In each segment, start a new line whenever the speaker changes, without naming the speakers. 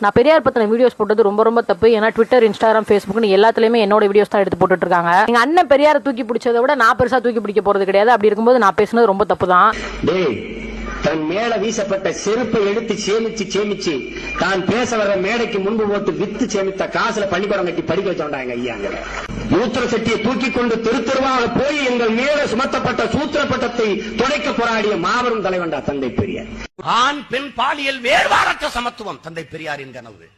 நான் பெரியார் பத்தின வீடியோஸ் போட்டது ரொம்ப ரொம்ப தப்பு. ஏன்னா ட்விட்டர், இன்ஸ்டாகிராம், ஃபேஸ்புக்னு எல்லாத்துலயுமே என்னோட வீடியோஸ் தான் எடுத்து போட்டுட்டு இருக்காங்க. எங்க அண்ணன் பெரியாரை தூக்கி பிடிச்சதை விட நான் பெருசா தூக்கி பிடிக்க போறது கிடையாது. அப்படி இருக்கும்போது நான் பேசுனது ரொம்ப தப்பு தான்.
தன் மேல வீசப்பட்ட செருப்பை எடுத்து சேமிச்சு தான் பேச வர மேடைக்கு முன்பு போட்டு வித்து சேமித்த காசுல பள்ளிக்கூடம் கட்டி படிக்க வச்சோண்டாங்க ஐயாங்க. மூத்திர சட்டியை தூக்கி கொண்டு தெருவாக போய் எங்கள் மேல சுமத்தப்பட்ட சூத்திர பட்டத்தை துடைக்க போராடிய மாபெரும் தலைவன்டா தந்தை பெரியார்.
ஆண் பெண் பாலியல் வேறுபாடற்ற சமத்துவம் தந்தை பெரியாரின் கனவு.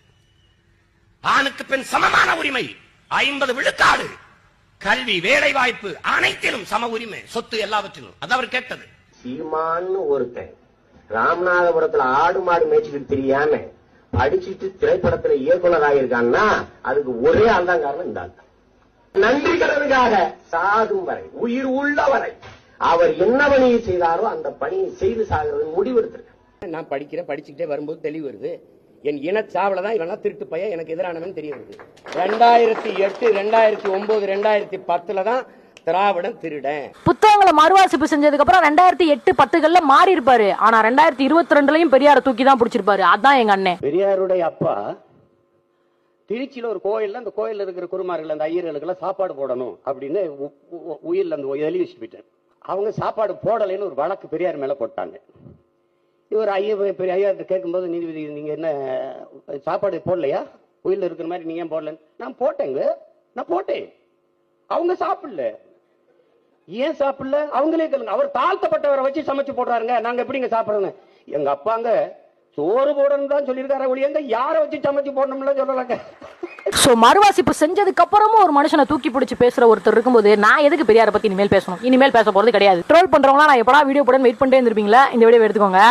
ஆணுக்கு பெண் சமமான உரிமை, 50 விழுக்காடு, கல்வி, வேலை வாய்ப்பு, அனைத்திலும் சம உரிமை, சொத்து எல்லாவற்றிலும். அது அவர் கேட்டது.
சீமான்னு ஒருத்தன் ராமநாதபுரத்துல ஆடு மாடு மேய்ச்சிட்டு தெரியாம அடிச்சிட்டு திரைப்படத்துல இயக்குனர் ஆகியிருக்கான்னா அதுக்கு ஒரே ஆள் தான் காரணம். இந்த ஆள் நன்றி கடனுக்காக சாகும் வரை, உயிர் உள்ளவரை அவர் என்ன பணியை செய்தாரோ அந்த பணியை செய்து சாகிறது முடிவெடுத்திருக்கேன்.
நான் படிச்சுக்கிட்டே வரும்போது தெளிவு வருது. என் இனச்சாவல தான் இவனா திருட்டு பையன் எனக்கு எதிரானவன் தெரிய வருது. 2008, 2009, 2010 தான் திராவிடன் திருடன்.
புத்தகங்களை மறுவாசிப்பு செஞ்சதுக்கு அப்புறம் 2008, 10 மாறி இருப்பாரு. ஆனா 2022லயும் பெரியார தூக்கி தான் பிடிச்சிருப்பாரு. அதான் எங்க அண்ணன்.
பெரியாருடைய அப்பா திருச்சியில ஒரு கோயில்ல, அந்த கோயில்ல இருக்கிற குருமார்கள், அந்த ஐயர்களுக்கு எல்லாம் சாப்பாடு போடணும் அப்படின்னு உயிரில் அந்த எழுதி வச்சுட்டு போயிட்டார். அவங்க சாப்பாடு போடலைன்னு ஒரு வழக்கு பெரியார் மேல போட்டாங்க. இவர் பெரிய ஐயா கேட்கும்போது, நீதிபதி நீங்க என்ன சாப்பாடு போடலையா, உயிரில் இருக்கிற மாதிரி நீங்க ஏன் போடலன்னு. நான் போட்டேங்க, நான் போட்டேன். அவங்க சாப்பிடல. ஏன் சாப்பிடல அவங்களே கேளுங்க. அவர் தாழ்த்தப்பட்டவரை வச்சு சமைச்சு போடுறாருங்க, நாங்க எப்படிங்க சாப்பிடுறோங்க. எங்க அப்பாங்க சோறு போடணும் தான் சொல்லியிருக்காரு, ஒழியங்க யாரை வச்சு சமைச்சு போடணும்ல சொல்லலாங்க.
சோ மறுவாசிப்பு செஞ்சதுக்கு அப்புறமும் ஒரு மனுஷனை தூக்கி பிடிச்சு பேசுற ஒருத்தர் இருக்கும்போது நான் எதுக்கு பெரியாரை பத்தி இனிமேல் பேசணும்? இனிமேல் பேச போறது கிடையாது. ட்ரோல் பண்றவங்களா நான் எப்படா வீடியோ போட வெயிட் பண்ணிட்டே இருந்திருப்பீங்களா? இந்த வீடியோ எடுத்துக்கோங்க.